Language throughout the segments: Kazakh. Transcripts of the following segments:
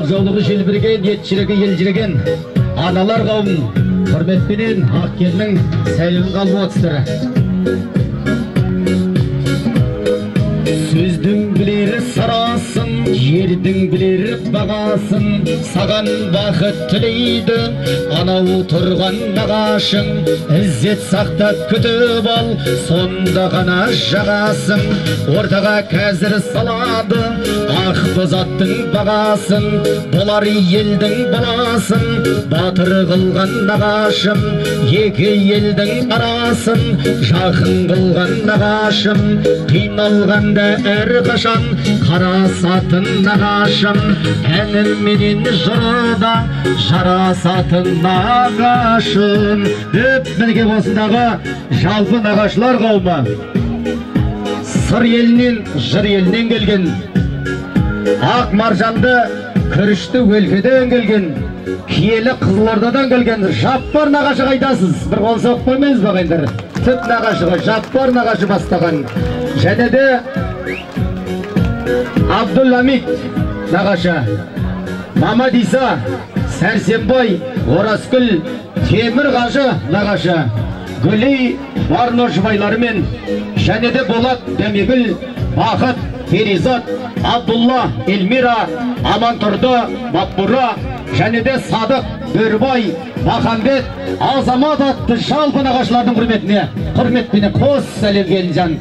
жаулығы желбіреген, ет жүрегі елжіреген аналар қауым құрметпенен Ақкелдің сәлемін қалып отырсыздар. Сөздің білері сарасын, жердің білері бағасын, саған бақыт тілейді анау тұрған нағашың. Іззет сақтап күтіп ал, сонда ғана жағасын. Ортаға қазір салады ақ бозаттың бағасын, болар елдің баласын батыр қылған нағашым. Екі елдің арасын жақын қылған нағашым. Қиналғанда әрқашан қарасатын нағашым. Әнімменен жырда жарасатын нағашым. Деп бірге осындағы жалпы нағашылар қауымы, сыр елінен, жыр елінен келген, ақ маржанды күрішті өлкеден келген, киелі Қызылордадан келген Жаппар нағашы қайдасыз? Bir қол соғып қоймайсыз ба қайындар? Түп нағашыға Жаппар нағашы бастаған. Және де Абдулхамид нағашы, Мамадиса, Сәрсенбай, Оразкүл, Темір қажы нағашы, Гүлей Барно жұбайларымен, және де Болат, Дәмегүл, Бақыт, Перизат, Абдулла, Эльмира, Амантұрды, Баппура, және де Садық, Бөрбай, Махамбет, Азамат атты жалпы нағашылардың құрметпені қос сәлем Келінжан.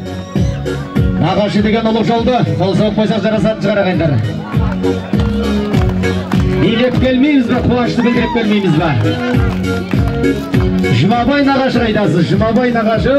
Нағашы деген ұлық жолды қол соғып қойсақ жарасатын шығар ағайындар. Билеп келмейміз бе, қуанышты білдіріп келмейміз бе? Жұмабай нағашы қайдасыз? Жұмабай нағашы.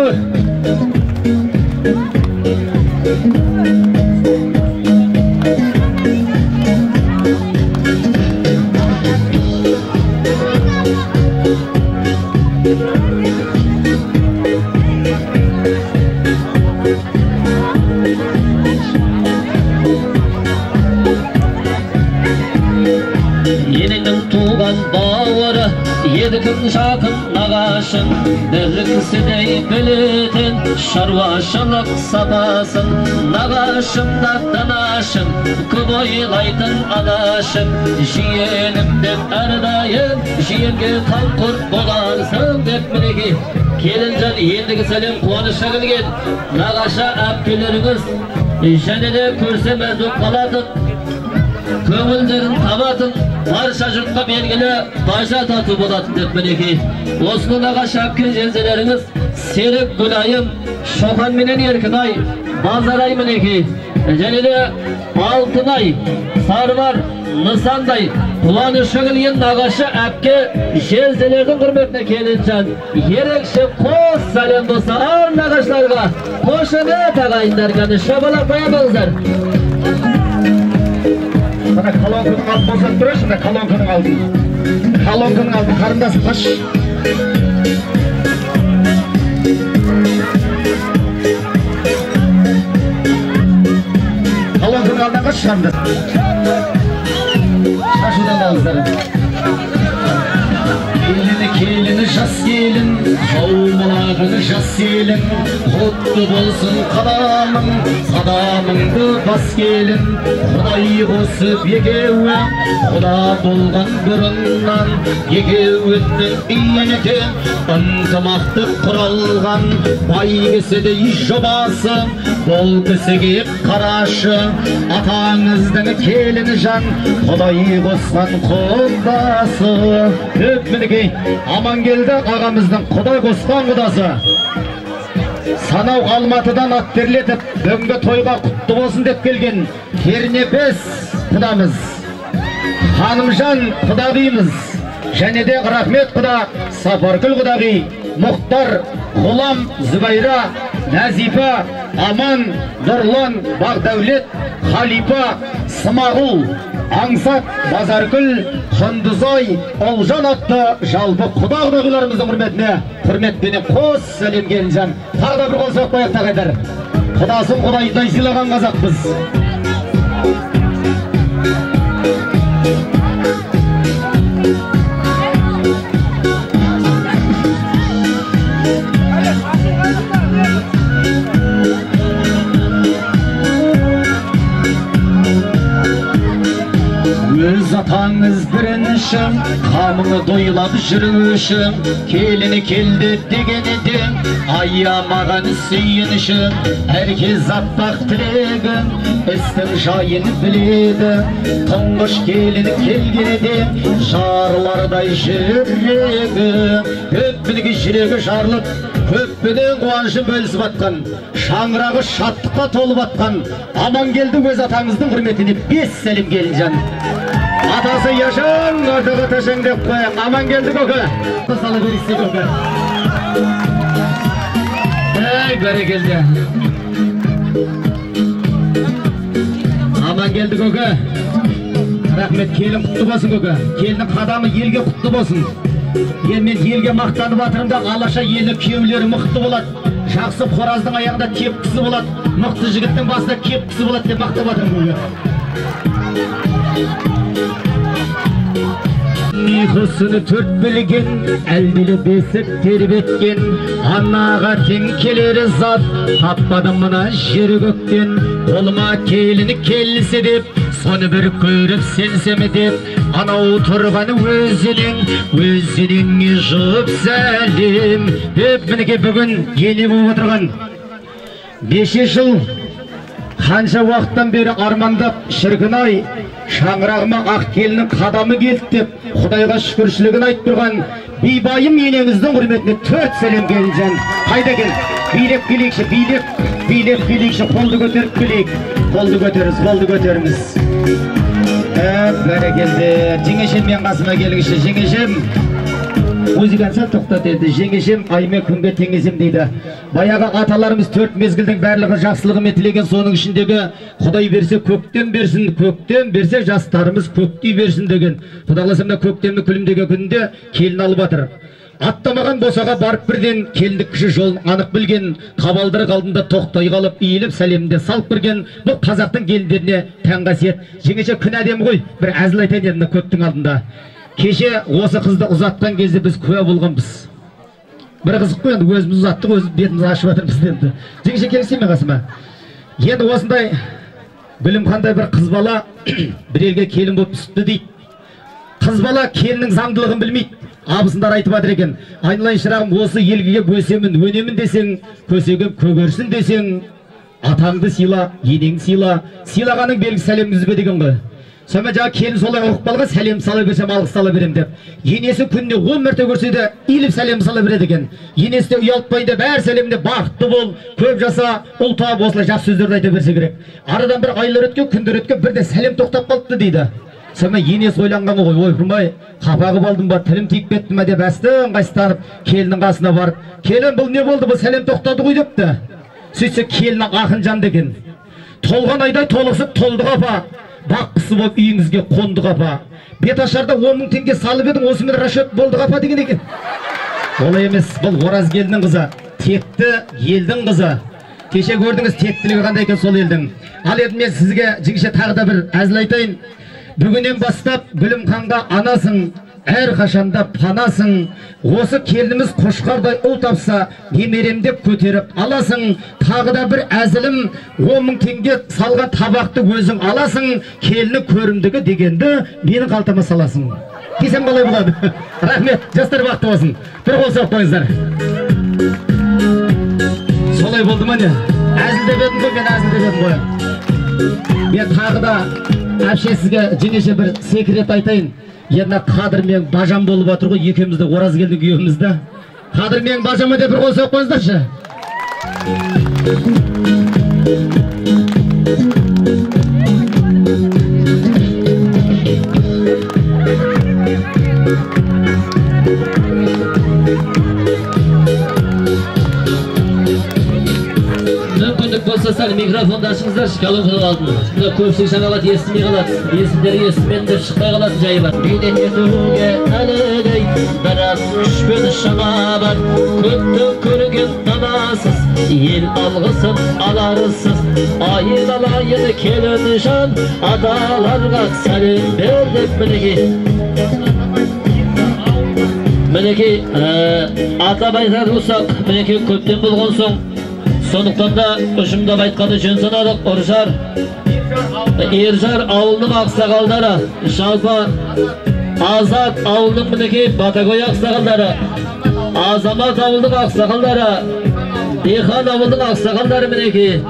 Енеңнің туған бауыры, едігім жақын нағашың, бір кісідей білетін шаруашылық сапасын. Нағашым да данашым, көп ойлайтын анашым, жиенім деп әрдайым жиенге қамқор боларсың деп. Мінеки Келінжан ендігі сәлем қуанышқа келген нағаша әпкелеріңіз, және де көрсем әзіп қалатын, көңілдерін табатын, барша жұртқа белгілі бажа тату болатын деп. Мінеки осыны нағашы әпке жеңзелеріңіз Серік Гүлайым, Шоқан менен Еркінай, Базарай мінеки, және де Алтынай, Сарвар, Нысандай қуанышы келген нағашы әпке жеңзелердің құрметіне Келінжан ерекше қос сәлем болса ар нағашыларға, қошемет ағайындар, қаны шабалап қоямаңыздар. Мына колонканың алды болсақ тұраш, мына колонканың алды. Колонканың алды, қарындасым қаш. Колонканың алдынан қаш, қарындасым. Шашудан алыздар. Келіні жас келін, қаумалағыны жас келін, құтты болсын қадамыңды бас келін. Құдай қосып екеуі, құда болған бұрыннан, екеуінің үйенеті ынтымақтық құралған. Бай кісідей жобасы, бол кісіге қарашы, атаңыздың келіні жан, Құдай қосқан құдасы. Көп мінекей аман келді ағамыздың Құдай қосқан құдасы. Санау Алматыдан ат терлетіп, бүгінгі тойға құтты болсын деп келген Кернепес құдамыз, Ханымжан құдағимыз, және де Рахмет құда, Сапаркүл құдағи, Мұхтар, Ғұлам, Зүбайра, Назипа, Аман, Нұрлан, Бағдәулет, Халипа, Смағұл, Аңсат, Базаркүл, Құндызай, Олжан атты жалпы құда-құдағиларымыздың құрметпенен қос сәлем Келінжан. Тағы да бір қол соғып қояйық ағайындар. Құдасын Құдайдай сыйлаған қазақпыз. Өз ата үшін, қамыңы дойлап жүру үшін, келіні келді деген едің, аямаған сүйінішін, әркез аппақ тілегін, істің жайын біледі. Тұңғыш келіні келген едің, жарлардай жүрегі, көппілгі жүрегі жарлық, көппілің қуанышы бөлісіп атқан, шаңырағы шаттыққа толып атқан, аман келді өз атаңыздың құрметіне 5 сәлем келінжан. Атасы яшан, ортаға ташан деп қояқ. Аман келді көкі. Салы берісі көкі. Бәрі келді. Аман келді көкі. Рахмет, келін құтты болсын көкі. Келінің қадамы елге құтты болсын. Мен елге мақтанып атырымда алаша елі күйеулері мықты болады. Жақсы қораздың аяғында тепкісі болады. Мықты жігіттің басында кепкісі болады деп мақтап атырым көкі. Ұйқысыны төрт білген, әлділі бесік тербеткен, анаға тең келері зат, таппады мына жер көктен. Қолыма келіні келсе деп, соны бір көріп сенсеме деп, анау тұрғаны өзініңе жұп сәлем деп. Мінеке бүгін ене болып отырған 5 жыл қанша уақыттан бері армандап, шіркін-ай, шаңырағыма ақ келінің қадамы келді деп, Құдайға шүкіршілігін айтып тұрған бейбайым енеңіздің құрметіне 4 сәлем келінжан. Қайда кел? Билеп келейікші, билеп келейікші, қолды көтеріп келейік. Қолды көтеріңіз. Бәрі келді. Жеңешем мен қасыма келіңізші, жеңешем. Музыканса тоқтат еді, жеңешем аймен күнге теңесем дейді. Баяғы аталарымыз 4 мезгілдің барлығы жақсылығымен тілеген, соның ішіндегі Құдай берсе көктем берсін, көктем берсе жастарымыз көктей берсін деген. Құдаласымда көктемді күлімдегі күнінде келін алып атыр. Аттамаған босаға барып бірден келіндік кіші жолын анық білген, қабалдырық алдында тоқтай қалып, иіліп сәлемінде салып бірген. Бұл қазақтың келіндеріне тән қасиет. Жеңеше күн әдемі ғой, бір әзіл айтайын едім көптің алдында. Кеше осы қызды ұзатқан кезде біз куә болғанбыз. Бір қызық қой, енді өзіміз ұзаттық, өз бетіміз ашып жатырмыз енді. Жеңеше келісем мен қасыма. Енді осындай білім қандай бір қыз бала бір елге келін болып түсіпті дейді. Қыз бала келіннің заңдылығын білмейді. Абысындар айтып жатыр екен. Айналайын шырағым, осы елге көсемін, өнемін десең, көсегім көгерсін десең, атаңды сыйла, енеңді сыйла, сыйлағаның белгі сәлеміңіз бе деген ғой. Сомен жаңа келін солай оқып қалға, сәлем сала берсем, алғыс сала берем деп. Енесі күніне 10 мәрте көрсе де, иіліп сәлем сала береді екен. Енесі де ұялтпайды, бәр сәлемде бақытты бол, көп жаса, ұл тауып осылай жақсы сөздерді айта берсе керек. Арадан бір айлар өткен, күндер өткен, бірде сәлем тоқтап қалыпты дейді. Сомен енесі ойланған ғой, ой құрмай, қапағы болдым ба, тілім тиіп кетті ме деп әстің қайстанып, келінің қасына барып, келін бұл не болды, бұл сәлем тоқтады ғой депті. Сөйтсе келіні ақын жанды екен. Толған айдай толықсып толды қапа. Баққысы болып үйіңізге қонды қапа. Бет ашарда 10 мың теңге салып едің, осымен рашет болды қапа деген екен. Олай емес, бұл ораз келінің қызы, текті елдің қызы. Кеше көрдіңіз тектілігі қандай екен сол елдің. Ал енді мен сізге жігіше тағы да бір әзіл айтайын. Бүгіннен бастап Гүлімханға анасың, әр қашанда панасың. Осы келініміз қошқардай ұл тапса, немеремдеп көтеріп аласың. Тағы да бір әзілім, 10 мың теңге салған табақты өзің аласың. Келіні көрімдігі дегенді менің қалтама саласың. Десем қалай болады? Рахмет, жастар бақытты болсын. Бір қол соғып қойыңыздар. Солай болды ма не? Әзілдеп едім ғой, мен әзілдеп едім ғой. Мен тағы да әпше сізге жеңеше бір секрет айтайын. Енді Қадыр мен Бажан болып атыр ғой, екеумізді ораз келдің күйеуімізді. Қадыр мен Бажан деп бір қол соғып қойыңыздаршы. Мүмкіндік болса сәл микрофонды ашыңыздаршы, колонкадан алдын. Көпшілік жаңалады, естімей қалады. Естімдері естімен деп шықпай қалатын жайы бар. Биден етуге әлідей, біраз үшпен шыңа бар. Көпті көрген данасыз, ел алғысын аларысыз. Айналайын келін жан, аталарға сәлем бердік мінеке. Мінеке, атап айтар болсақ, мінеке көптен болған соң, сондықтан да ұжымдап айтқаны жөн санадық. Ержар ауылының ақсақалдары жалпы Азат ауылының мінекей Батагөй ақсақалдары, Азамат ауылдың ақсақалдары, Дихан ауылдың ақсақалдары мінекей.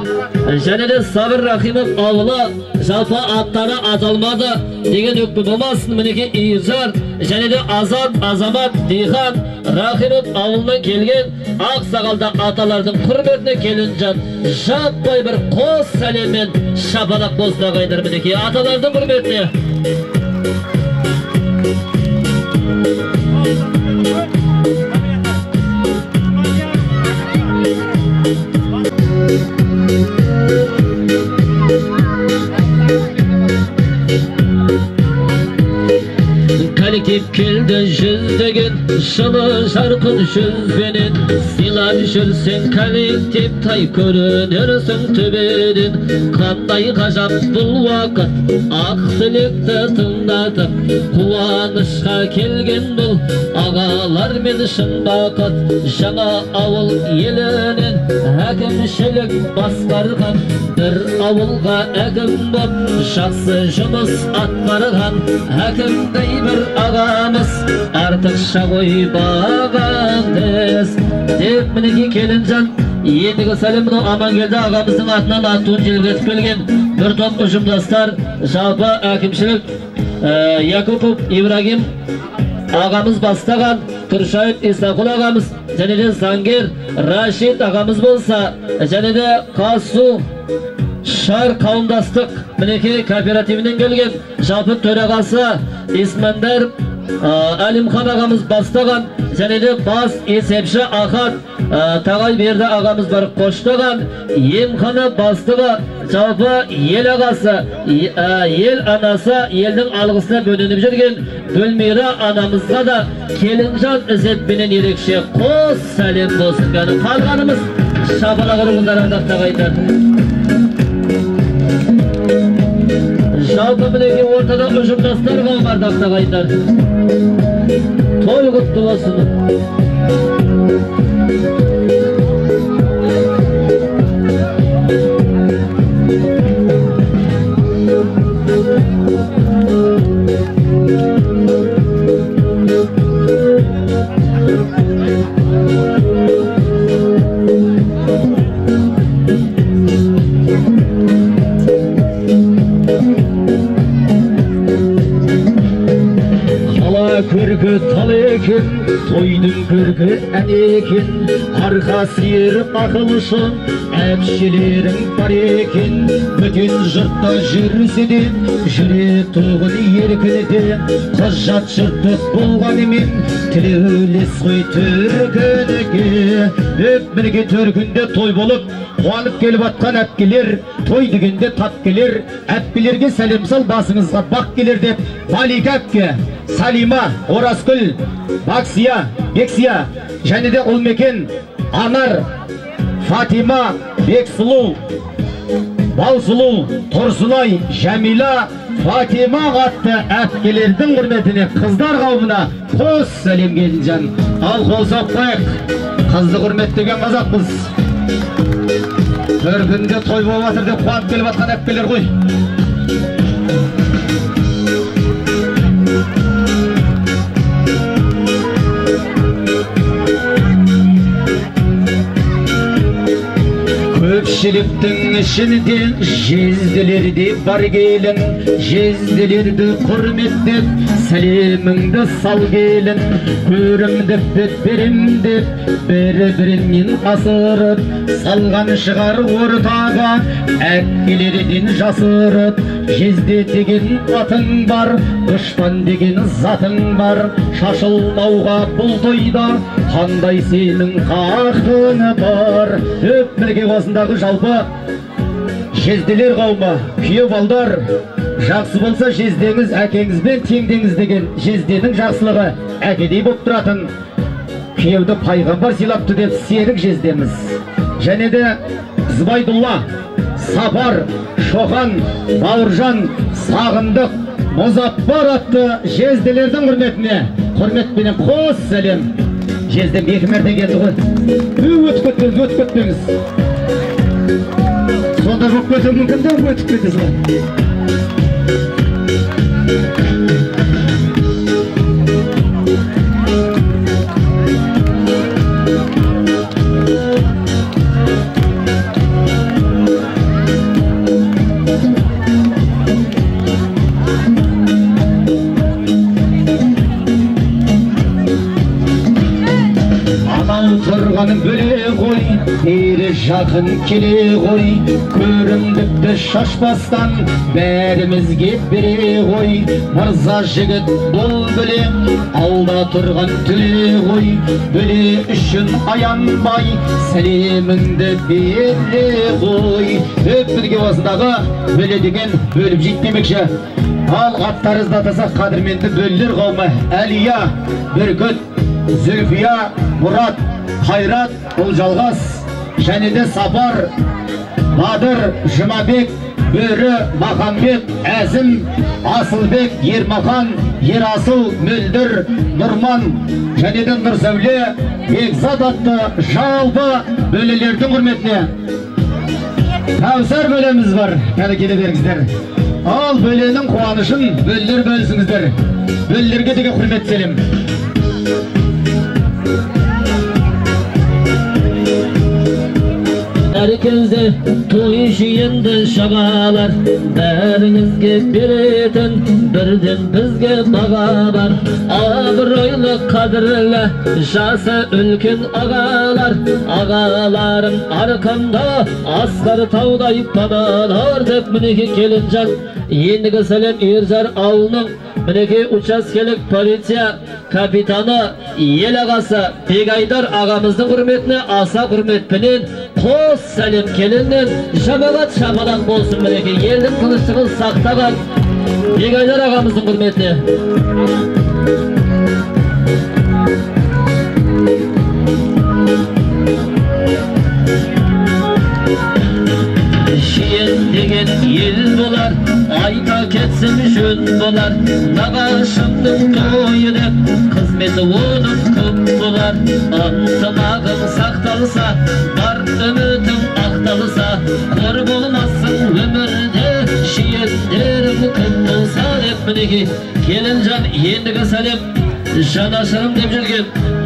Және де Сабыр Рахимов ауылы жалпы аттары аталмады деген өкпе болмасын. Мінекей Иржан және де Азат, Азамат, Дихан, Рахимов ауылынан келген ақсақалда аталардың құрметіне Келінжан жаппай бір қос сәлеммен шапалақ болсын ағайындар. Мінекей аталардың құрметіне. Кеп келді жүздеген жылы жарқын жүзбенен, сыйлап жүрсең коллектив тай көрінерсің төбеден. Қандай ғажап бұл уақыт, ақ тілекті тыңдатып, қуанышқа келген бұл ағалар мен шын бақыт. Жаңа ауыл елінен әкімшілік басқарған, бір ауылға әкім боп жақсы жұмыс атқарған, әкімдей бір ағамыз артықша қойбаған дес деп мінекей Келінжан ендігі сәлем мынау Амангелді ағамыздың атынан аттуын желбіретіп келген бір топ ұжымдастар, жалпы әкімшілік Якупов Ибрагим ағамыз бастаған, Тұршаев Исақұл ағамыз және де заңгер Рашид ағамыз болса, және де Қасу Шар қауымдастық мінекей кооперативінен келген жалпы төрағасы Исмандар Әлімхан ағамыз бастаған, және де бас есепші Ахат Тағай берді ағамыз бар қоштаған, емхана бастығы жалпы ел ағасы, ел анасы, елдің алғысына бөлініп жүрген Гүлмира анамызға да Келінжан ізетпенен ерекше қос сәлем болсын. Қалғанымыз шапалақ ұрғындар ардақтағы айтады. Жалпы мінекей ортада ұжымдастар қауым ардақтағы айтады. Той құтты болсын. Көргі тал екен, тойдың көргі ән екен, арқа сиырып ақылшын әпшелерің бар екен. Бөтен жұртта жүрсе де жүретұғын еркініде, құжат жұрттық болғанымен тілеулес қой төркініге. Мінеке төркінде той болып қуанып келіп атқан әпкелер, той дегенде тап келер, әпкелерге сәлем сал, басыңызға бақ келер деп Малика әпке, Салима, Оразгүл, Бақсия, Бексия, және де Ұлмекен, Анар, Фатима, Бексұлу, Балсұлу, Тұрсынай, Жәмила, Фатима қатты әпкелердің құрметіне қыздар қауымына қос сәлем Келінжан. Ал қол соқпайық, қызды құрметтеген қазақпыз. Төркінде той болып жатыр деп қуанып келіп атқан әпкелер ғой. Көпшіліктің ішінен жезділерде бар келін, жезділерді құрметтеп сәлеміңді сал келін. Көрімдік деп беремдеп бірі-бірінен асырып, салған шығар ортаға әпкелерден жасырып. Жезде деген атың бар, дұшпан деген затың бар, шашылмауға бұл тойда қандай сенің хақың бар. Өпмірге осындағы жалпы жезделер қауымы, күйеу балдар, жақсы болса жездеңіз әкеңізбен теңдеңіз деген жезденің жақсылығы әкедей болып тұратын. Күйеуді пайғамбар сыйлапты деп серік жездеміз. Және де Збайдулла, Сапар, Шоқан, Бауыржан, Сағындық, Мұзаппар атты жезделердің құрметпенен қос сәлем. Жездем екі мәрте келді ғой. Өтіп кетпеңіз. Сонда жоқ кетуі мүмкін де өтіп кетесіз ғой. тұрғаның бөле ғой, ері жақын келе ғой, көрімдікті шашпастан бәрімізге бере ғой. Мырза жігіт бұл бөле, алда тұрған төле ғой, бөле үшін аянбай сәлеміңді бере ғой. Өппілге осындағы бөле деген бөліп жетпемекші. Ал аттарызды атаса қадірменді бөлілер қауымы: Әлия, Бүркіт, Зүлфия, Мұрат, Қайрат, Ұлжалғас, және де Сапар, Бадыр, Жұмабек, Бөрі, Махамбет, Әзім, Асылбек, Ермахан, Ерасыл, Мөлдір, Нұрман, және де Нұрсәуле, Бекзат атты жалпы бөлелердің құрметіне Кәусар бөлеміз бар. Бәрекеле беріңіздер. Ал бөленің қуанышын бөлелер бөлісіңіздер. Бөлелерге деген құрмет селем. Әркелде той жиынды шағалар, бәріңізге беретін бірден бізге баға бар. Абыройлы қадірлі жасы үлкен ағалар, ағаларым арқамда асқар таудай паналар деп мінеке келінжан. Ендігі сәлем Ержар ауылының мінеке учаскелік полиция капитаны ел ағасы Бегайдар ағамыздың құрметіне аса құрметпенен қос сәлем келіннен жамағат шамалақ болсын мінеке. Елдің тыныштығын сақтаған Бегайдар ағамыздың құрметіне. Шиен деген ел болар, айта кетсін жөн болар. Нағашымның тойы деп қызметі оның көп болар. Ынтымағың сақталса, бар үмітің ақталса, қор болмассың өмірде, шиендерің көп болса деп мінеке. Келінжан ендігі сәлем жанашырым деп жүрген,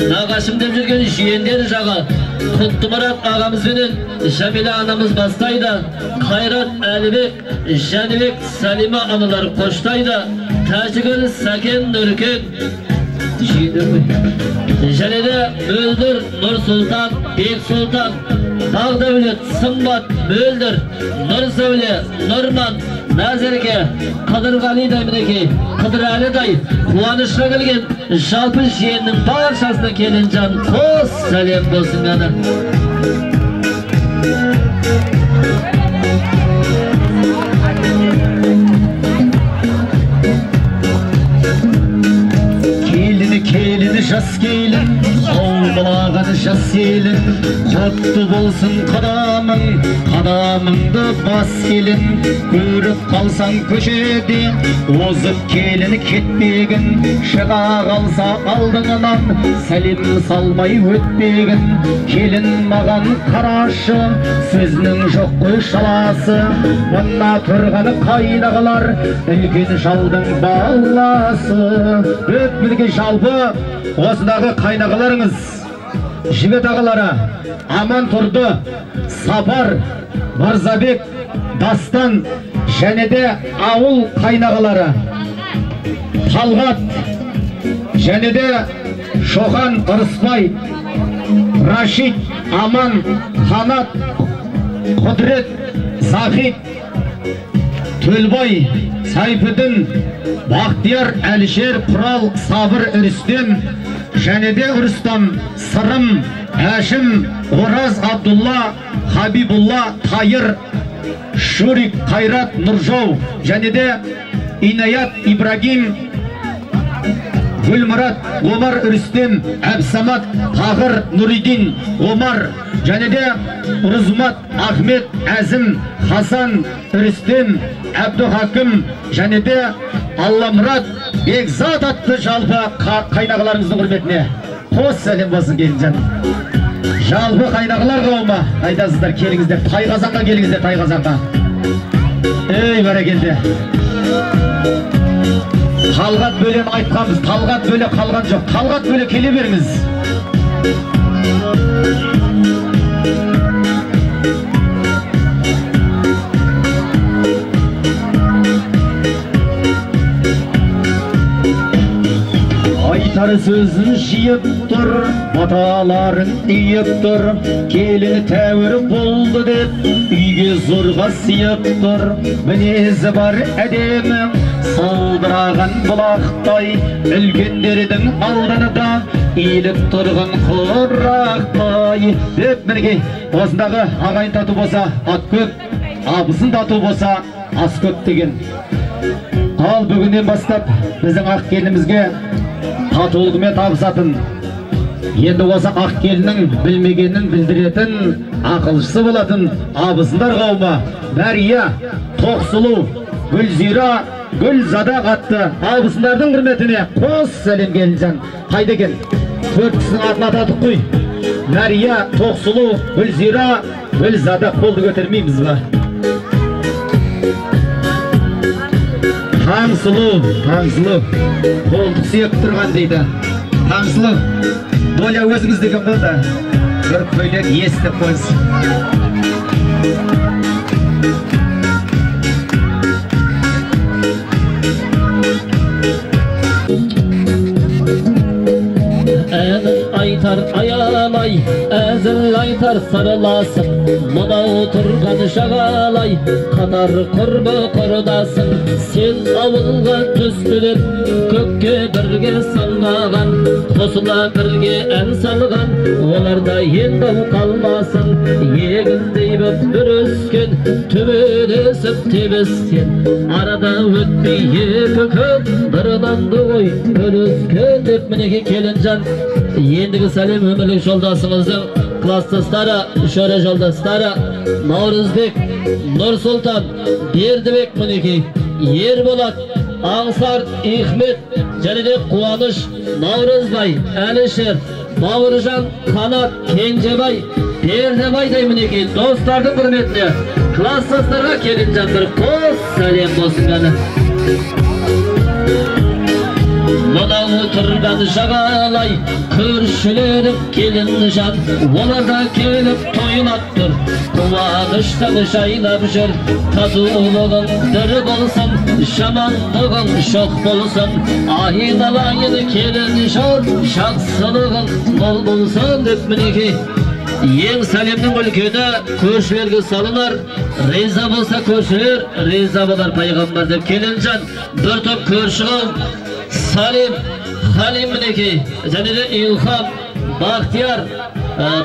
нағашым деп жүрген жиендер жағы Құттымұрат ағамызбенен Жамила анамыз бастайды. Қайрат, Әлібек, Жәнібек, Салима аналар қоштайды. Тәжігіл, Сәкен, Нұркен, және де Мөлдір, Нұр Сұлтан, Бек Сұлтан, Бағдәулет, Сымбат, Мөлдір, Нұр Сәуле, Нұрман, Назерге, Қыдырғалидай мінеке, Қыдырәлідай қуанышқа келген жалпы жиеннің баршасына келінжан қос сәлем болсын ғана. Келіні жас келін, аумалаған жас елін, құтты болсын қадамың, қадамыңды бас келін. Көріп қалсаң көшеде, озып келіні кетпегін, шыға қалса алдыңынан, сәлем салмай өтпегін. Келін маған қарашы, сөзінің жоқ қой шаласы, мұнна тұрғаны қайнағылар, үлкен шалдың баласы. Өтпілге жалпы осындағы қайнағыларыңыз, жігіт ағалары Аман тұрды, Сапар, Мырзабек, Дастан, және де ауыл қайнағылары Талғат, және де Шоқан, Ырысбай, Рашид, Аман, Қанат, Құдірет, Захид, Төлбай, Сайфыдын, Бақтияр, Әлішер, Құрал, Сабыр, Үрістен, және де Үрістан, Сырым, Әшім, Ораз, Абдулла, Хабибулла, Тайыр, Шурик, Қайрат, Нұржау, және де Инаят, Ибрагим, Гүлмұрат, Омар, Үрістен, Әбсамат, Тағыр, Нұридин, Омар, және де Рұзмат, Ахмет, Әзім, Хасан, Үрістен, Әбдухакім, және де Алламұрат, Бекзат атты жалпы қайнағыларыңыздың құрметіне қос сәлем болсын келінжан. Жалпы қайнағылар қауымы, қайдасыздар, келіңіздер, Тайқазанға келіңіздер, Тайқазанға. Ей бәрекелді. Талғат бөлем айтқанбыз, Талғат бөле қалған жоқ, Талғат бөле келе беріңіз. айтар сөзін жиып тұр, баталарын үйіп тұр. Келін тәуір болды деп, үйге зорға сыйып тұр. Мінезі бар әдемі, салдыраған бұлақтай, үлкендердің алдында иіліп тұрған құрақтай. Деп мінекей, осындағы ағайын тату болса ат көп, абысын тату болса ас көп деген. Ал бүгіннен бастап біздің ақ келінімізге татулығымен табысатын, енді осы ақ келіннің білмегенін білдіретін, ақылшысы болатын абысындар қауымы Мәрия, Тоқсұлу, Гүлзира, Гүлзада қатты абысындардың құрметіне қос сәлем келінжан. Қайда екен? 4 кісінің атын атадық қой. Мәрия, Тоқсұлу, Гүлзира, Гүлзада. Қолды көтермейміз ба? Таңсұлу, қолды сүйек тұрған дейді. Таңсұлу, доля өзіңіз деген болды. Бір көйлек естіп қойсын. Әнін айтар аялай, әзіл айтар сарыласың. Мұнау тұрған жағалай, қатар құрбы құрдасың. Сен ауылға түстіліп, көкке бірге саңғаған, қосыла бірге ән салған, оларда енді қалмасын. Егіндей боп бір өскен, төбелесіп тебістен, арада өтпей екі күн, бірнанды ғой бөліскен. Деп мінеке келінжан, ендігі сәлем өмірлік жолдасыңыздың кластастары, шөре жолдастары Наурызбек, Нұрсұлтан, Бердібек мінеке, Ерболат, Аңсар, Ихмет, және де Қуаныш, Наурызбай, Әлішер, Бауыржан, Қанат, Кенжебай, Бердібайдай мінеке достардың құрметіне кластастарға келінжан бір қос сәлем болсын ғана. Мұнау тұрған жағалай, көршілерім келінжан, оларда келіп тойлап тұр, қуаныштан жайнап жүр. Татулығың бір болсын, жамандығың жоқ болсын, айналайын келінжан, жақсылығың мол болсын. Деп мінеке ең сәлемнің үлкені көршілерге салынар, риза болса көршілер, риза болар пайғамбар. Деп келінжан бір топ көрші қауым Салим, Халим мінеке, және де Илхам, Бақтияр,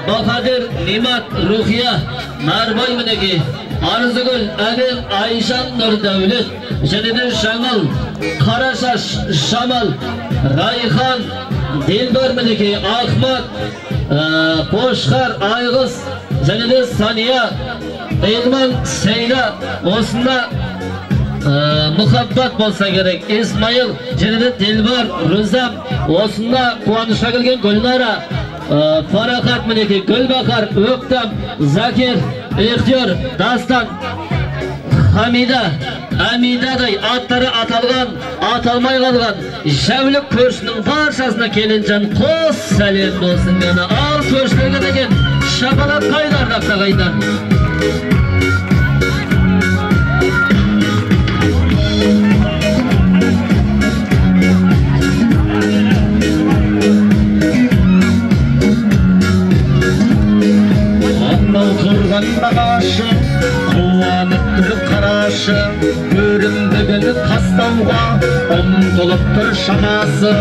Бақадыр, Нимат, Рухия, Нарбай мінеке, Арзығыл, Әлем, Айшан, Нұрдәулет, және де Жаңыл, Қарашаш, Шамал, Райхан, Делбар мінеке, Ахмат, Қошқар, Айғыз, және де Сания, Элман, Сейла, осында мұхаббат болса керек. Исмаил, және де Делбар, Рүзам, осында қуанышқа келген Гүлнара, Фарақат мінеке, Гүлбақар, Өктам, Закир, Ихтияр, Дастан, Хамида, Амидадай аттары аталған, аталмай қалған жәулік көршінің баршасына келінжан қос сәлем болсын ғана. Ал көршілерге деген шапалақ қайдар дақтағайдар. Ағашы, қуанып тұрып қарашы, көрімдігін тастауға ұмтылып тұр шамасы.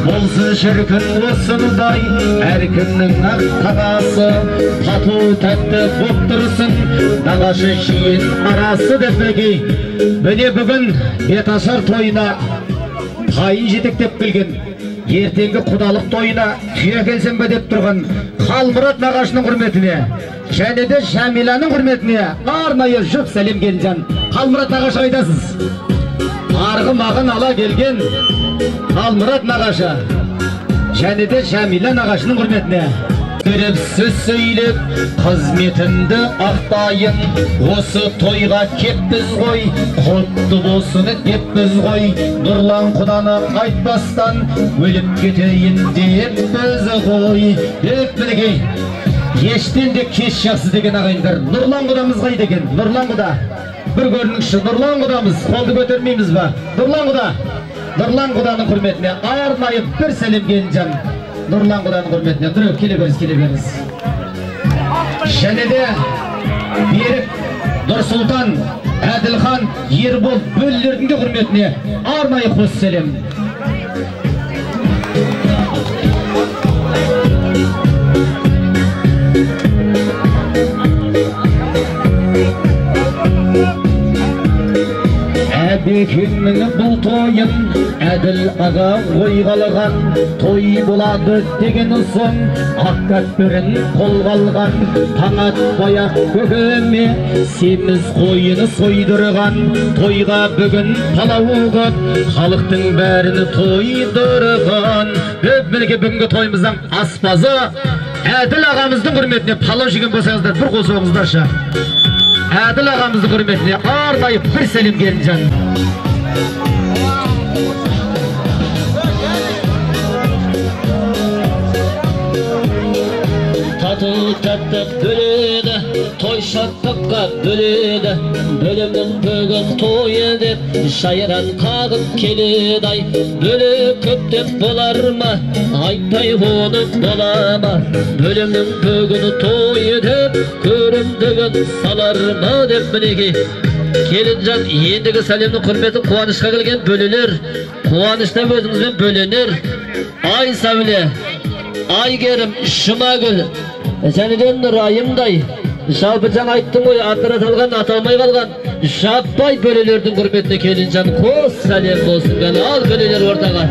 Болсын шіркін осындай әркімнің ақ қағасы, тату тәтті боп тұрсын нағашы жиен арасы. Деп мінекей, міне бүгін беташар тойына тайын жетектеп келген, ертеңгі құдалық тойына түйе келсем бе деп тұрған Қалмұрат нағашының құрметіне, және де Жәмиланың құрметіне арнайы жұп сәлем келінжан. Қалмұрат нағашы қайдасыз? Арғы мағын ала келген Қалмұрат нағашы, және де Жәмила нағашының құрметіне беріп сөз сөйлеп, қызметімді ақтайын, осы тойға кеппіз ғой, құтты болсын деппіз ғой, Нұрлан құданы қайтпастан өліп кетейін деппіз ғой. Деп мінекей, ештен де кеш жақсы деген ағайындар. Нұрлан құдамыз қайда екен? Нұрлан құда бір көрініңізші. Нұрлан құдамыз, қолды көтермейміз ба? Нұрлан құда Нұрлан құданың құрметіне арнайы бір сәлем келінжан. Нұрлан құданың құрметіне дүрек келе беріңіз. Және де Берік, Нұрсұлтан, Әділхан, Ербол бөлілердің де құрметіне арнайы қос сәлем. Әбекеңнің бұл тойын Әділ аға ойғалған, той болады деген соң аққат бірін қолға алған, таң атпай-ақ көкеме семіз қойыны сойдырған, тойға бүгін палау қып халықтың бәрін тойдырған. Мінекей бүгінгі тойымыздың аспазы Әділ ағамыздың құрметіне палау жеген болсаңыздар бір қол соғыңыздаршы. Әділ ағамыздың құрметіне арнайы бір сәлем келінжан. Тату-татты бөледі, той шаттыққа бөледі, бөлімнің бүгін тойы деп шайран қағып келеді-ай. Бөлі көптеп болар ма, айтпай оны бола ма, бөлімнің бүгін тойы деп көрімдігін салар ма деп. Мінекей келінжан ендігі сәлемнің құрметі қуанышқа келген бөлілер, қуанышта өзіңізбен бөленер. Ай сәуле, Айгерім, Жұмагүл, жәнеден Райымдай, жалпы жаңа айттың ғой, аттар аталған, аталмай қалған жаппай бөлелердің құрметіне келінжан қос сәлем болсын. Ал бөлелер ортаға.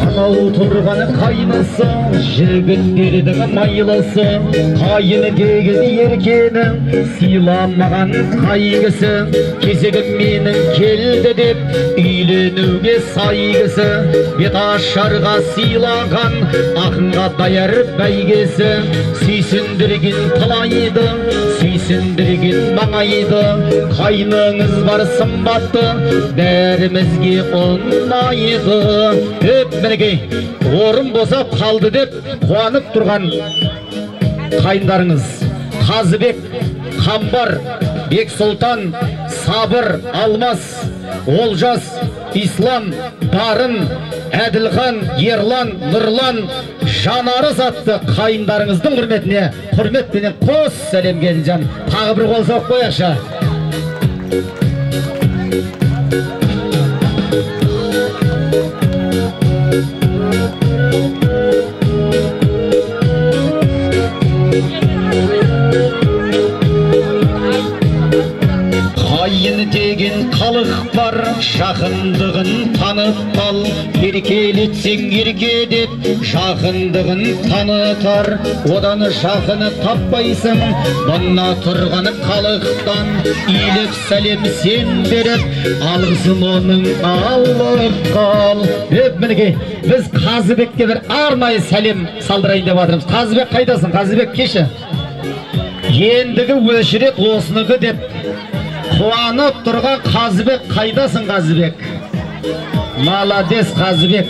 Анау тұрғаны қайнысы, жігіттердің майлысы, қайыны деген еркені сыйламаған қайғысы, кезегім менің келді деп үйленуге сайғысы, бет ашарға сыйлаған ақынға даяр бәйгесі, сүйсіндірген талайды, сүйсіндірген маңайды, қайныңыз бар сымбатты, бәрімізге ұнайды. Мінекей орын болса қалды деп қуанып тұрған қайындарыңыз Қазыбек, Қамбар, Бексұлтан, Сабыр, Алмас, Олжас, Ислам, Дарын, Әділхан, Ерлан, Нұрлан, Жанарыз атты қайындарыңыздың құрметіне құрметпенен қос сәлем келінжан. Тағы бір қол соғып қояқшы. Қайын деген халық бар, жақындығын танып қал, еркелетсең ерке деп жақындығын танытар, одан жақыны таппайсың, бұнна тұрғаны халықтан иіліп сәлем сен беріп, алғызым оның алып қал. Мінекей біз Қазыбекке бір арнайы сәлем салдырайын деп жатырмыз. Қазыбек қайдасың? Қазыбек кеші ендігі өшірет осыныкі деп қуанып тұрған Қазыбек қайдасың? Қазыбек маладес. Қазыбек,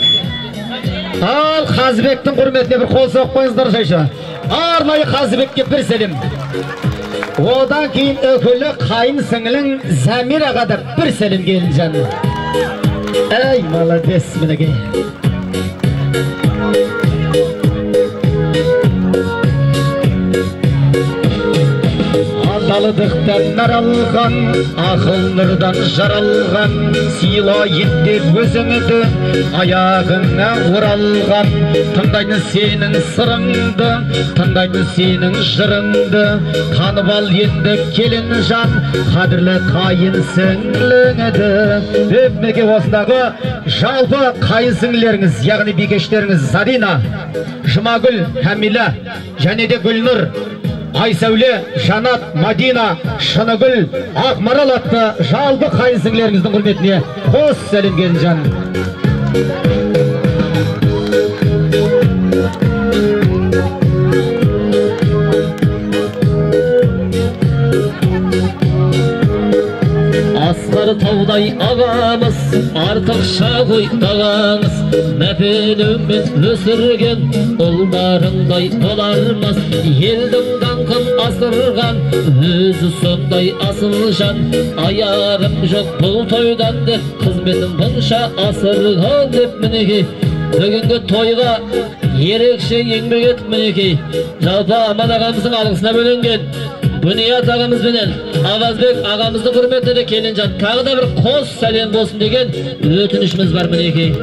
ал Қазыбектің құрметіне бір қол соғып қойыңыздар жайша. Арнайы Қазыбекке бір сәлем. Одан кейін өкілі қайын сіңілің Замираға да бір сәлем келінжан. Әй маладес. Мінекей Далыдықтан наралған, ақыл нұрдан жаралған, сыйлайын деп өзіңді аяғыңа оралған. Тыңдайды сенің сырыңды, тыңдайды сенің жырыңды, танып ал енді келін жан, қадірлі қайын сіңліңді. Өпмеге осындағы жалпы қайын сіңлеріңіз, яғни бикештеріңіз Зарина, Жұмагүл, Хамила, және де Гүлнұр, Айсәуле, Жанат, Мадина, Шынығүл, Ақмарал атты жалпы қайын сіңлеріңіздің құрметіне қос сәлем келінжан. Асқар тауда Ай ағамыз артықша қойдағаңыз мәпелеумен өсірген ұлдарыңдай болармыз елдің даңқын асырған өзі сондай асыл жан аярым жоқ бұл тойдан деп қызметім бұнша асырған деп мінекей бүгінгі тойға ерекше еңбек етіп мінекей жалпы Аман ағамыздың алғысына бөленген Бұният ағамызбенен Авазбек ағамызды құрметті келінжан тағы да бір қос сәлем болсын деген өтінішіміз бар мінекей.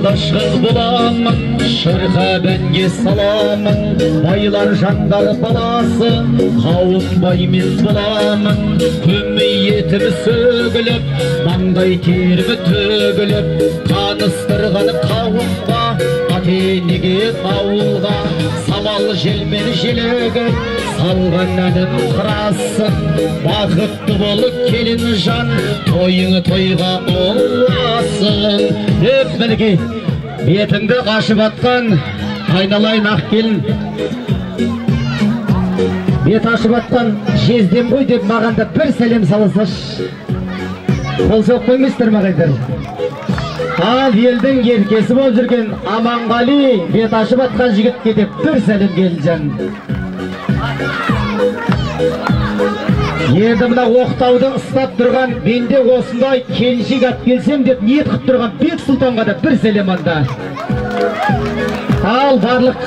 Башқыз боламын, шырға бәнге саламын, байлар жандар баласы, қауым баймен боламын, көмей етім сөгіліп, маңдай терімі төгіліп, таныстырғаны қауымға, атенеге ауылға, самал желмен желігіп, салған әнім қырасын, бақытты болып келін жан, тойыңы тойға оласын. Деп мінекей бетіңді қашып атқан айналайын ақ келін бет ашып атқан жездем ғой деп маған да бір сәлем саласашы қол соғып қоймайсыздар ма қайдар ал елдің еркесі болып жүрген Аманғали бет ашып атқан жігітке деп бір сәлем келінжан енді мына Оқтауды ұстап тұрған менде осындай келіншек алып келсем деп ниет қып тұрған Бек Сұлтанға да бір сәлем анда. Ал барлық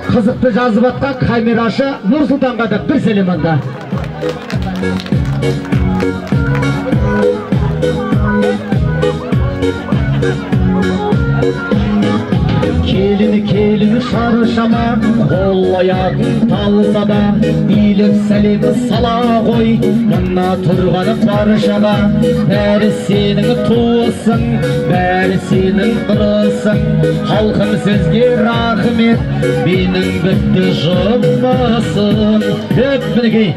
қызықты жазып атқан камерашы Нұр Сұлтанға да бір сәлем анда. Келіні шаршама, қол аяғын талса да, билеп сәлемі сала ғой, мына тұрғаны баршаға. Бәрі сенің туысың, бәрі сенің қырысың, халқым сөзге рахмет, менің бітті жұмысым. Деп мінекей,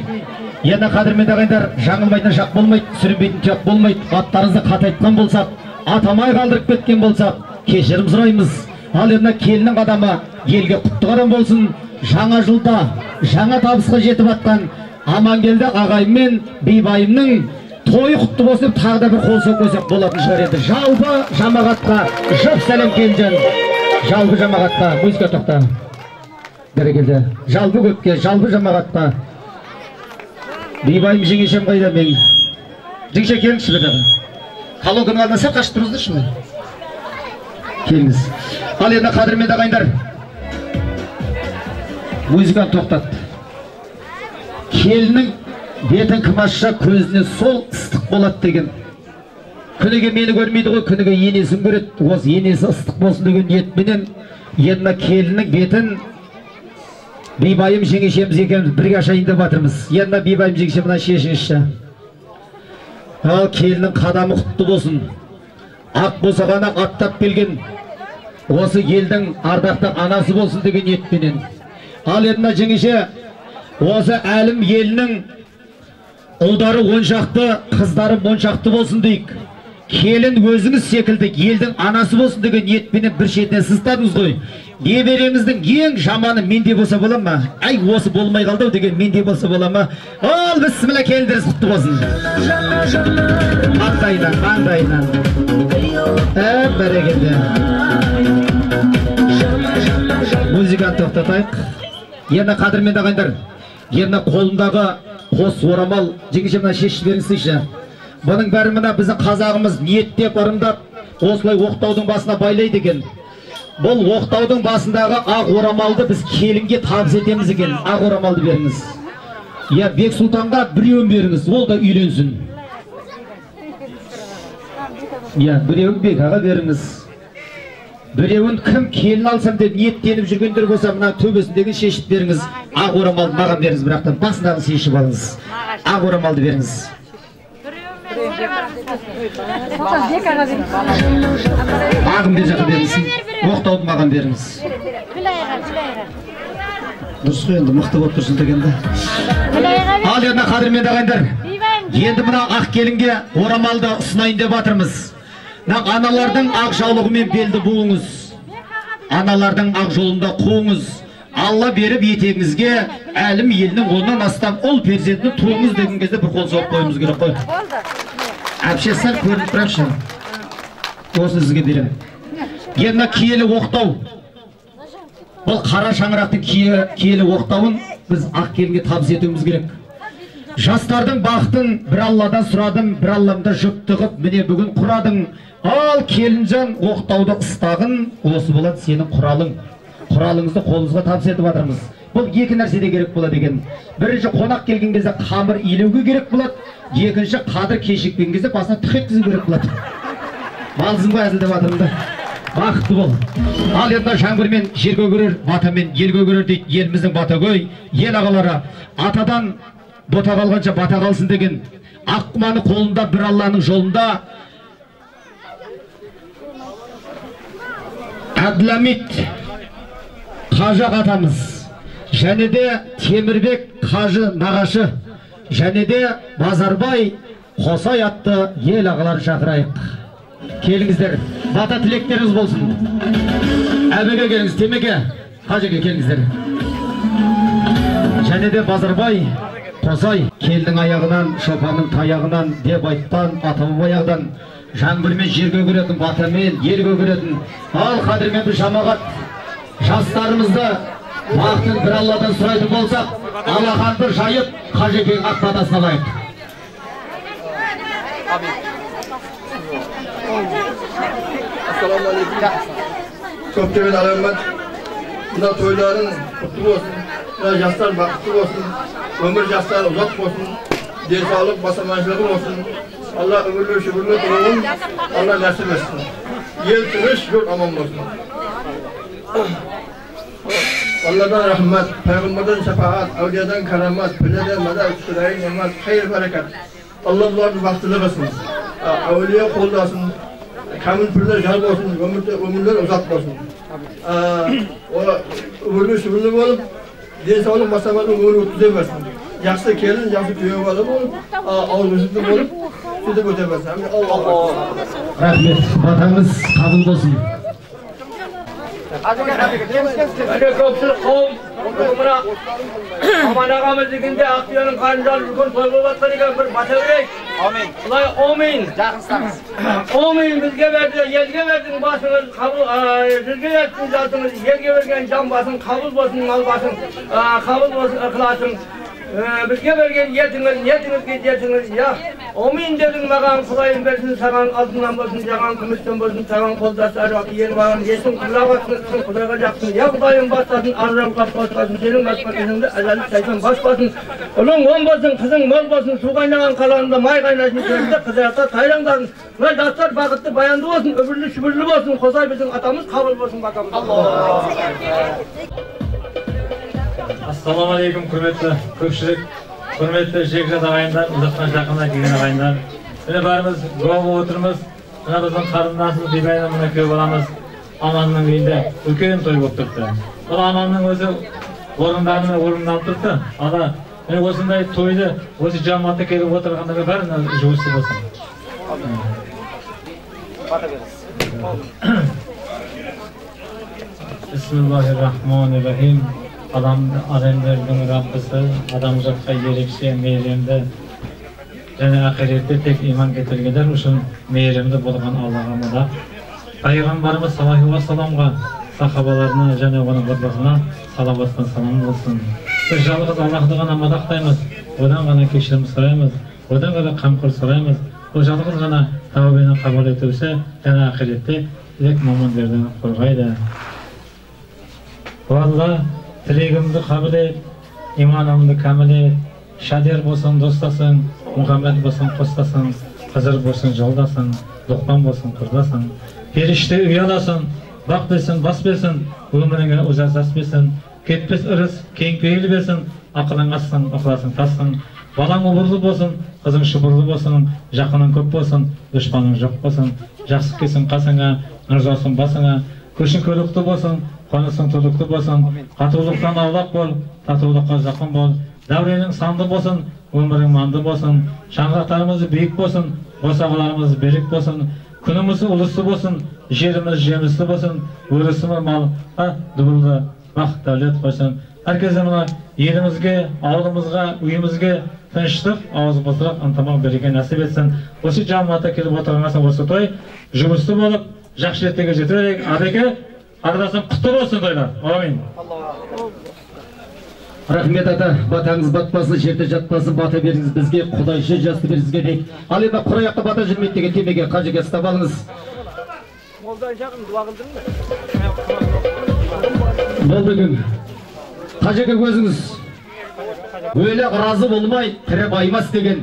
енді қадірменді ағайындар, жаңылмайтын жақ болмайды, сүрінбейтін тұяқ болмайды, аттарыңызды қатайтқан болсақ, атамай қалдырып кеткен болсақ, кешірім сұраймыз. Ал енді келіннің адамы елге құтты қадам болсын. Жаңа жылда жаңа табысқа жетіп атқан Амангелді ағаймен бейбайымның тойы құтты болсын деп тағы да бір қол соғып қойсақ болатын шығар еді. Жалпы жамағатқа жұп сәлем келінжан. Жалпы жамағатқа музыка тоқта. Бәрекелді. Жалпы көпке, жалпы жамағатқа. Бейбайым жеңешем қайда мен. Жеңеше келіңізші беті. Колонканың алдына сәл қашып тұрыңыздаршы ма? Келіңіз. Ал енді қадірменді ағайындар, музыканы тоқтат. Келіннің бетін кім ашса көзіне сол ыстық болады деген. Күніге мені көрмейді ғой, күніге енесін көреді. Осы енесі ыстық болсын деген ниетпенен енді келіннің бетін бейбайым жеңешеміз екеуміз бірге ашайын деп жатырмыз. Енді бейбайым жеңеше мына шешіңізші. Ал келіннің қадамы құтты болсын. Ақ босағаны аттап келген осы елдің ардақты анасы болсын деген ниетпенен. Ал енді жеңеше, осы әлім елінің ұлдары оншақты, қыздары моншақты болсын дейік. Келін өзіңіз секілді елдің анасы болсын деген ниетпенен бір шетіне сызтадыңыз ғой. Небереңіздің ең жаманы менде болса бола ма? Ай, осы болмай қалды деген менде болса бола ма? Ал бісміллә, келіндеріңіз құтты болсын. Маңдайынан. Бәрекелді. Музыканы тоқтатайық. Енді қадірменді ағайындар, енді қолындағы қос орамал жеңеше мына шешіп беріңіздерші. Бұның бәрі мына біздің қазағымыз ниеттеп ырымдап осылай Оқтаудың басына байлайды екен. Бұл Оқтаудың басындағы ақ орамалды біз келінге табыс етеміз екен. Ақ орамалды беріңіз. Я Бек Сұлтанға біреуін беріңіз, ол да үйленсін. Я біреуін Бек аға беріңіз. Біреуін кім келін алсам деп ниеттеніп жүргендер болса, мына төбесіндегі шешіп беріңіз. Ақ орамалды маған беріңіз, бірақтан басындағы шешіп алыңыз. Ақ орамалды беріңіз. Ағым бер жаққа беріңізсін. Оқтауды маған беріңіз. Дұрыс қой, енді мықты болып тұрсын дегенде. Ал енді қадірменді ағайындар, енді мына ақ келінге орамалды ұсынайын деп жатырмыз. Аналардың ақ жаулығымен белді буыңыз. Аналардың ақ жолында қуыңыз. Алла беріп етегіңізге әлім елінің оннан астам ұл перзентін туыңыз деген кезде бір қол соғып қойымыз керек қой. Әпше сәл көрініп тұрапшы. Осыны сізге беремін. Енді киелі оқтау. Бұл қара шаңырақтың киелі оқтауын біз ақ келінге табыс етуіміз керек. Жастардың бақытын бір Алладан сұрадым, бір Алламда жүкті қып, міне бүгін құрадың. Ал келінжан оқтауды ыстағын, осы болады сенің құралың. Құралыңызды қолыңызға табыс етіп жатырмыз. Бұл екі нәрседе керек болады екен. Бірінші, қонақ келген кезде қамыр илеуге керек болады. Екінші, қадір кешікпеген кезде басына түк еткізу керек болады. Балзым ғой әзілдеп жатырмын. Бақытты бол. Ал енді жаңбырмен жерге көрер, батамен елге көрер дейді еліміздің батагөй, ел ағалары. Атадан бота қалғанша бата қалсын деген аққұманы қолында бір Алланың жолында. Әбділамит қажы атамыз, және де Темірбек қажы нағашы, және де Базарбай Қосай атты ел ағаларын шақырайық. Келіңіздер, бата тілектеріңіз болсын. Әбеге келіңіз, Темеге, қажеге келіңіздер. Және де Базарбай Қосай келдің аяғынан, шопанның таяғынан, деп айттан, атамы баяғдан. Жаңбырмен жерге көретін, батамен елге көретін. Ал қадірмен бір жамағат жастарымызды бақытын бір Алладан сұрайтын болсақ, алақанды жайып қажекең ақ батасына алайық. Көптеген алаймат, мына тойларын құтты болсын, мына жастар бақытты болсын, өмір жастары ұзақ болсын, денсаулық басаманшылығы болсын. Allah ömürlü şükürlü duralım, Allah nasip etsin. Yer tırış, yurt aman olsun. Allah'tan rahmet, Peygamberden şefaat, Evliyadan keramet, Püleden medet, Şüreyin nimet, hayır bereket. Allah bunların vaktini kılsın. Evliya kollasın, kamil pürler jar olsun, ömürler uzak olsun. Ömürlü şükürlü olup, densalık basamaklı ömürlü ötüze versin. Yaxşı kelin, yaxşı köye olup, ağzımızda olup, sütüp ötemezsin. Allah. Rahmet, batağınız kabul olsun. Öyle köpsüz kol, okumuna aman ağamız dikinde Akdiyar'ın karnından bugün toygu batlarıyla bir batırıyık. Amin. Ulan amin. Amin bizge verdi, yelge verdin basınız, sizge verdin zatınız, yelge vergen can basın, kabul basın, mal basın, kabul basın, ıklasın. Bizge vergen yetiniz ya. Amin dedin mağan kulayın versin, sağan altından basın, sağan kümüşten basın, sağan koldaşı arabı yer bağın, yesin kulağa basın, kulağa jaksın. Ya kudayın bastasın, arram kapatmasın, senin basmasında azali saysan basmasın. Olun on basın, kızın mol basın, su kaynagan kalanında may kaynasın, sözde kızarta taylandasın. Ve dastlar bakıttı bayandı olsun, öbürlü şübürlü olsun, Kosay bizim atamız kabul olsun bakalım. Allah. Assalamu alaikum, құрметті көпшілік, құрметті жекжат ағайындар, ұзақтан жақыннан келген ағайындар. Міне бәріміз дұға болып отырмыз. Мына біздің қарындасымыз Бибайна мына күйеу баламыз Аманның үйінде үлкен той болып тұрды. Бұл Аманның өзі орынданып тұрды. Ала міне осындай тойды осы жамағатта келіп отырғандарға бәріне жуысы болсын. Bismillahirrahmanirrahim. Adamların Rabbisi, adamcılıkta gerekçe meylemde, және ақиретте тек иман келтіргендер үшін мейірімді болған Аллаға да. Пайғамбарымыз саллаллаху алейхи вассаламға, сахабаларына және оның ұрпағына салауаттан салам болсын. Біз жалғыз Аллахты ғана мадақтаймыз, одан ғана кешірім сұраймыз, одан ғана қамқор сұраймыз. Ол жалғыз ғана тәубені қабыл етуші және ақиретте тілек момындерді қорғайды. Алла тілегімді қабыл ет, иманымды кәміл ет, Шадер болсын достасың, Мұхаммед болсын қостасың, Қызыр болсын жолдасың, Лұқман болсын құрдасың, періште ұяласың, бақ бесін, бас бесін, өміріңе ұзақ ас бесін, кетпес ырыс, кең пейіл бесін, ақылың ассың, ықыласың тассың, балаң ұбырлы болсын, қызың шұбырлы болсын, жақының көп болсын, дұшпаның жоқ болсын, жақсы кесін қасыңа, нұр жаусын басыңа, көшің көлікті болсын, қонысың тұлықты болсын, қатулықтан аулақ бол, татулыққа жақын бол, дәуренің санды болсын, өмірің манды болсын, шаңырақтарымыз биік болсын, босағаларымыз берік болсын, Күніміз ұлысы болсын, жеріміз жемісті болсын, өрісімі малға дұбылды, бақыт дәулет қойсын. Әркезе мына елімізге, ауылымызға, үйімізге тыныштық, ауыз бостырақ, ынтымақ береке нәсіп етсін. Осы жамағатқа келіп отырғаннан осы той жұмысты болып, жақсы жеттеге жетірейік. Ареке, арадасын құтты болсын тойлар. Амин. Рахмет ата, батаңыз батпасын, жерде жатпасын, бата беріңіз бізге, құдайшы жасты беріңізге дейік. Ал енді құраяққа бата жүрмейді деген темеге қажеге ұстап алыңыз. Болды күн. Қажеге көзіңіз. Өлі разы болмай, тірі баймас деген.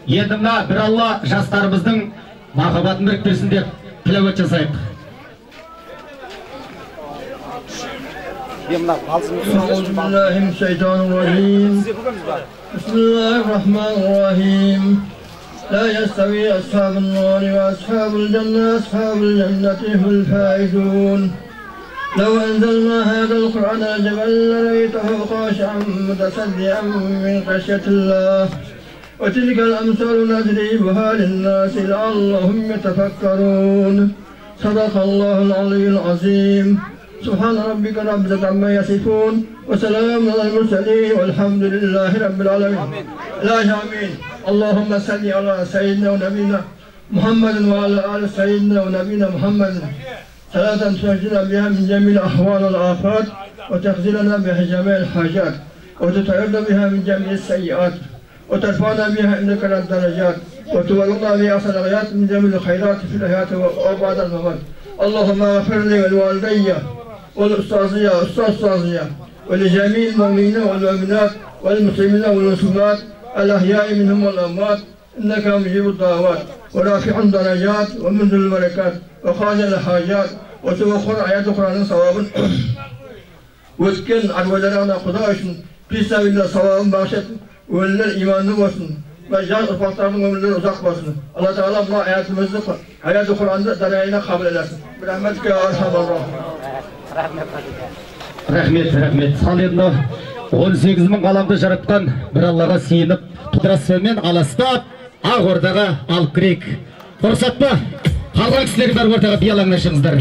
Енді мына бір Алла жастарымыздың махаббатын біріктірсін деп тілеует жасайық. أعوذ بالله من الشيطان الرجيم بسم الله الرحمن الرحيم لا يستوي أصحاب النار وأصحاب الجنة أصحاب الجنة هم الفائزون لو أنزلنا هذا القرآن على جبل لرأيته خاشعا متصدعا من خشية الله وتلك الأمثال نضربها للناس لعلهم يتفكرون صدق الله العلي العظيم سبحان ربك رب العزة عما يصفون وسلام على المرسلين والحمد لله رب العالمين. لا آمين. اللهم صل على سيدنا ونبينا محمد وعلى آل سيدنا ونبينا محمد صلاة تنجينا بها من جميع الأحوال والآفات وتخزلنا بها جميع الحاجات وتطهرنا بها من جميع السيئات وترفعنا بها عندك الدرجات وتبلغنا بها أحسن الغايات من جميع الخيرات في الحياة وبعد الممات. اللهم اغفر لي ولوالدي والأستاذية ولجميع المؤمنين والمؤمنات والمسلمين والمسلمات الأحياء منهم والأموات إنك مجيب الدعوات ورافع الدرجات ومنزل البركات وخازن الحاجات وتوخر آيات القرآن صوابا واسكن عدوالنا قضاء في سبيل الله صوابا باشت ولل إيمان وسن وجعل الفقطان ومن الرزاق وسن الله تعالى ما آيات المزدق آيات القرآن دلائنا قبل الأسن برحمتك يا أرحم الراحمين. Рахмет. Ал енді 18 мың ғаламды жаратқан бір Аллаға сиынып, тұтырасымен аластап, ақ ордаға алып кірейік. Фұрсат па? Қалған кісілер бар ортаға биялаңын ашыңыздар.